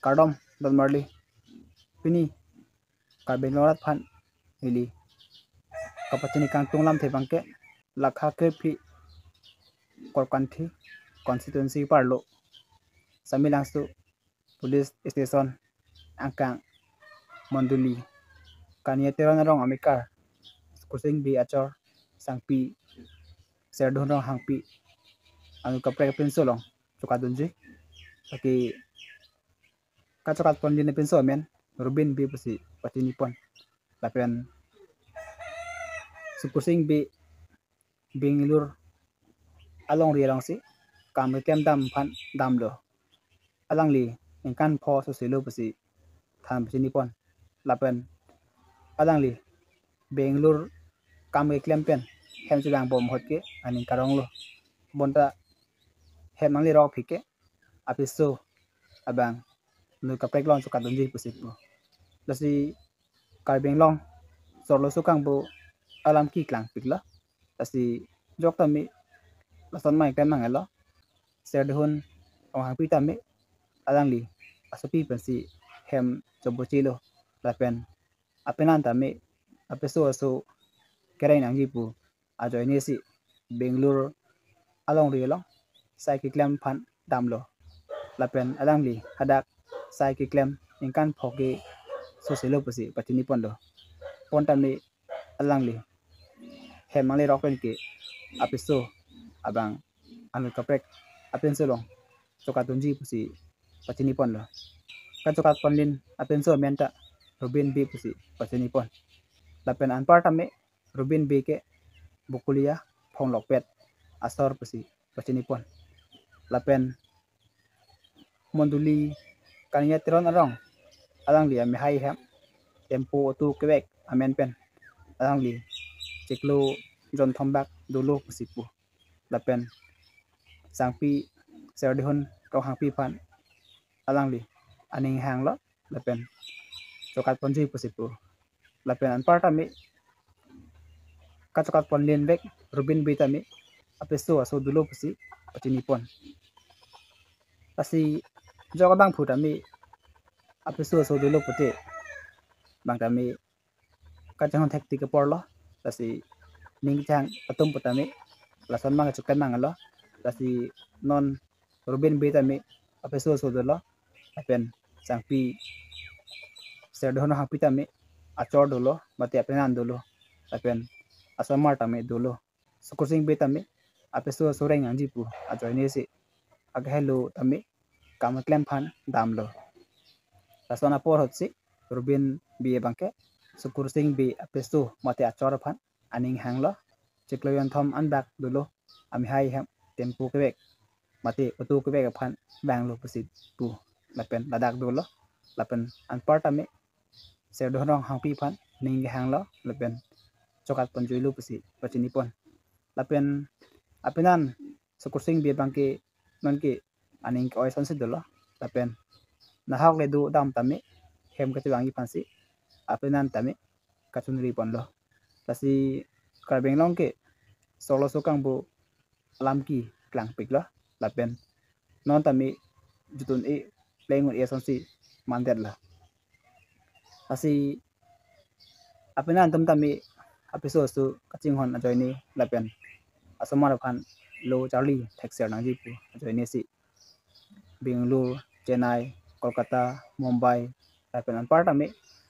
kardom don marli pini karbeng lorat phan ili kapachini kang tunglam the bangke lakha ke phi korkanthi constituency parlo samilangsu police station angkang monduli kania teron rong amikar kusing bi achor sangpi serdon rong hangpi anu kapre pensolong chukadunji taki kachokat pon din penso men rubin bi pasi patini pon lapen sukusing bi Bengaluru along ri lang si kam kem dam phan dam lo alang li engkan pho so selo pasi tham patini pon lapen alang li Bengaluru kam klem pen hem chudang bom hotke ani karong lo bonta hem nang li rok phike apiso abang nu kaprek long chukat dunji pasi po lasi karbeng long sorlo sukang bo alam ki klang pikla lasi jok tami lason mai kan mangelo serdhun ong hapi tami alang li asopi pensi hem chobochilo lapen apenan tami apeso aso kerai nang jipu ajoy ni si Bengaluru along ri long sai ki klem phan damlo lapen alang li hadak sai ki klem ingkan phoki sosilo pasi patini pondo pon tami alang li hem mangli roken ki apiso abang anu kaprek apen solong chokatunji pusi patini pon lo ka chokat ponlin apen so menta rubin bi pusi patini pon lapen anpar tame rubin bi ke bukulia phong lokpet asor pusi patini pon lapen monduli kanya teron arong alang li ami hai hem tempo tu kwek amen pen alang li cheklo jon thombak dolo pusi pu lapen sangpi serdihon kau hangpi phan alang li aning hang lo lapen chokat ponji pusipu lapen anpar tami ka chokat ponlin bek rubin bi tami apeso aso dulo pusi patini pon asi joga bang phu tami apeso aso dulo puti bang tami ka chang thek ti ka porlo asi ning chang atum putami lason mang chukan mangalo lasi non rubin bi tami apeso so dolo apen sangpi serdhon hapi tami achor dolo mate apenan dolo apen asomar tami dolo sukusing bi tami apeso soreng anjipu ajoy ni si aghelo tami kamaklem phan damlo lasona por hotsi rubin bi bangke sukursing bi apeso mate achor phan aning hanglo chikloyon thom anbak dolo ami hai hem tempo kwek mati utu kwek phan banglo pusit pu lapen ladak dolo lapen anpar tami serdhon hangpi phan ning hanglo lapen chokat ponjuilu pusi patini pon lapen apenan sukursing bi bangke nonki aning oi sonsi dolo lapen nahak le du dam tami hem ka tiwangi phansi apenan tami kachunri ponlo lasi karbeng long ke solo sokang bu alam ki klang piklo lapen non tami jutun e lengun e sonsi mandet la asi apenan tam tami apiso su kaching hon ajoy ni lapen asomar phan lo charlie thexer nang ji pu ajoy ni si Bengaluru Chennai Kolkata Mumbai lapen anpar tami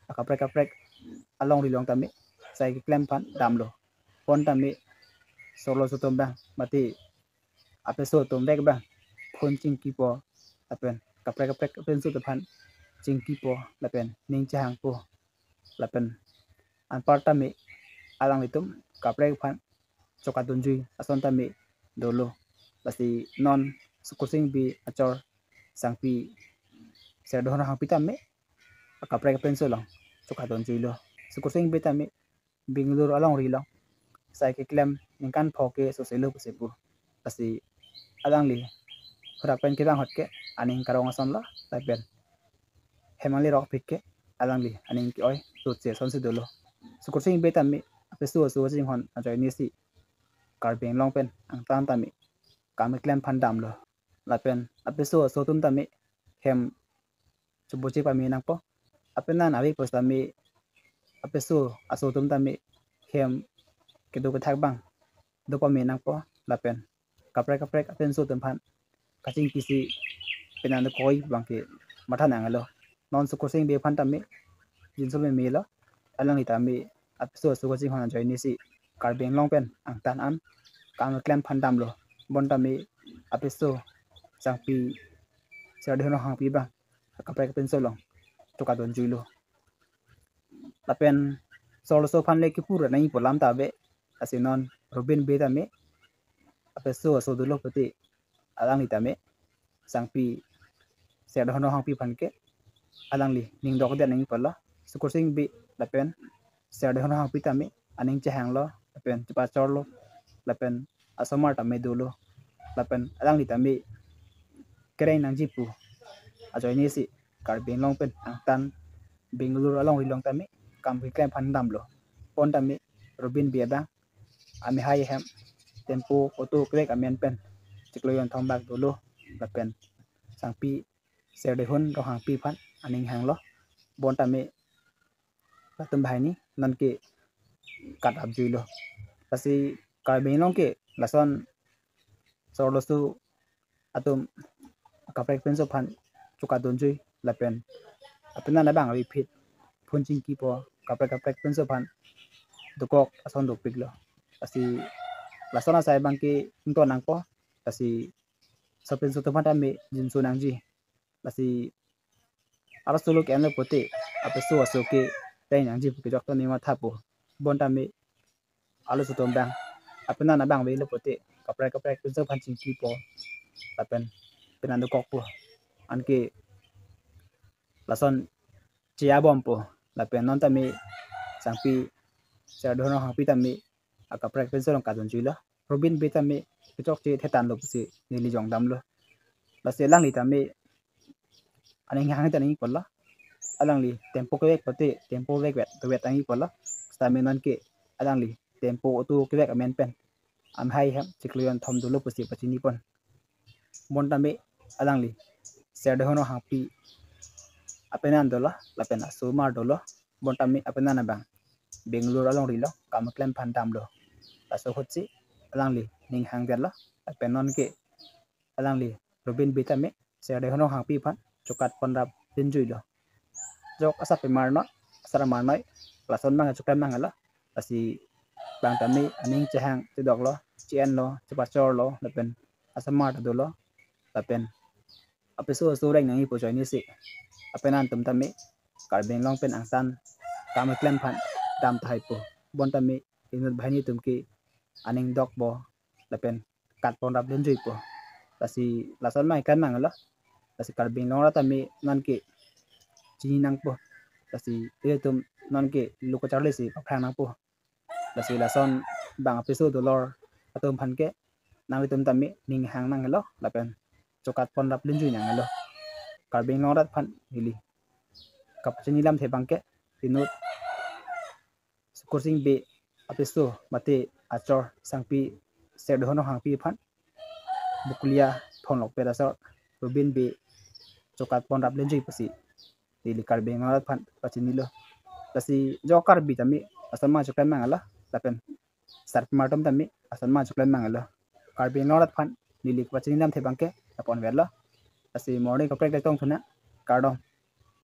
akaprek along rilong tami sai ki klem phan damlo pon tami solo sutom bang mati apeso tom bek bang phun chingki po lapen kaprek apen su phan chingki po lapen ning chang po lapen anpar tami alang litum kaprek phan chokadunjui ason tami dolo lasi non sukusing bi achor sangpi serdhon hangpi tami kaprek apen solong chokadunjui lo sukusing bi tami Bengaluru along rilong sai ki klem ningkan phoke soselo pusipu asi alang li khura pen ki bang hotke aning karong ason lo lapen hemali rok phikke alang li aning ki oi tutse sonsi dolo sukursing bi tami apesu asu jing hon ajoy ni si karbeng long pen ang tan tami kamiklem phan dam lo lapen apesu asu tum tami hem Subuci pami nang po. Apena nabi pos tami apesu aso tum tami hem kedu ketak bang. Do pami nang po lapen. Kaprek apen su tempan. Kacing kisi penan koi bang ke mata nang lo. Non su kursing be pan tami jinsul me lo. Alang ni tami apesu su kursing hona join ni si karbeng long pen ang tan an kang klem pan dam lo. Bon tami apesu sang pi ser de no hang pi bang. Kaprek apen so long. Tuka don jui lo. Lapen solo so fan le ki pura nai polam ta be asinon robin be ta me apeso so dulo pati alang ni ta me sangpi se do no hang pi fan ke alang li ning dok de nai pola sukur sing bi lapen se do no hang pi ta me aning che hang lo lapen pa chor lo lapen asomar ta me dulo lapen alang ni ta me kereng nang jipu ajoi ni si karbeng long pen ang tan Bengaluru along wi long ta me kam pi klem phan dam lo pon ta mi robin bia bang ami hai hem tempo auto krek amen pen chikloyon thong bak dolo la pen sangpi ser de hon ro hang pi phan aning hang lo bon ta mi patum bhai ni nan ke kat ab jui lo pasi kai be long ke lason so lo su atum kaprek pen so phan chuka don jui la pen apena na bang ri phit phun ching ki po kaprek pen so phan dukok ason duk piglo asi lasona sai bangki into nang po asi sopin so tempat ame jinsu nang ji asi aras solo ke ane pote apeso asoke dai nang ji ke jok to ni ma thapo bon tame alu so tom bang apena na bang we le pote kaprek pen so phan ching ki po tapen penan dukok po anke lason chia bom po lapen non tame sangpi ser do no hang pi tami akaprek pen so long ka don jui lo robin be tami kechok che thetan lo si ni li jong dam lo la se lang li tami aning hang ta ni polla alang li tempo ke wek pate tempo wek wet to wet angi polla stami non ke alang li tempo tu ke wek amen pen am hai ham chiklion thom do lo pusi pachini pon mon tami alang li ser do no hang pi apenan do lo la pen asu mar do lo bon tami apenan na bang Bengaluru along rilo kam klem phan dam lo aso khotsi alang li ning hang der lo penon ke alang li robin bitame se de hono hang pi phan chukat ponrap tin jui lo jok asa pe mar no asara mar noi lason mang chukat mang lo asi bang tami aning che hang che dok lo chien lo che pa chor lo lapen asa mar do lo lapen apeso so reng nang ipo join ni si apenan tum tami karbeng long pen ang san kam klem phan dam thai po bon tami inut bhani tumki aning dok bo lapen kat pon rap den jui po lasi lasan mai kan mang lo lasi karbing long ra tami nan ke chini nang po lasi te tum nan ke luko charle si phang nang po lasi lason bang episode dollar atum phan ke nang tum tami ning hang nang lo lapen chokat pon rap den jui nang lo karbing long rat phan hili kap chini lam the bang ke inut kursing be apeso mate achor sangpi ser do no hang pi phan bukulia thon lok pera sa robin be chokat pon rap len jui pasi dili karbe ngal phan pachini lo pasi jo kar bi tami asama chokan mangala lapen sar martom tami asama chokan mangala karbe ngal phan dili pachini nam the bangke apon verla pasi morning kaprek tong thuna kardom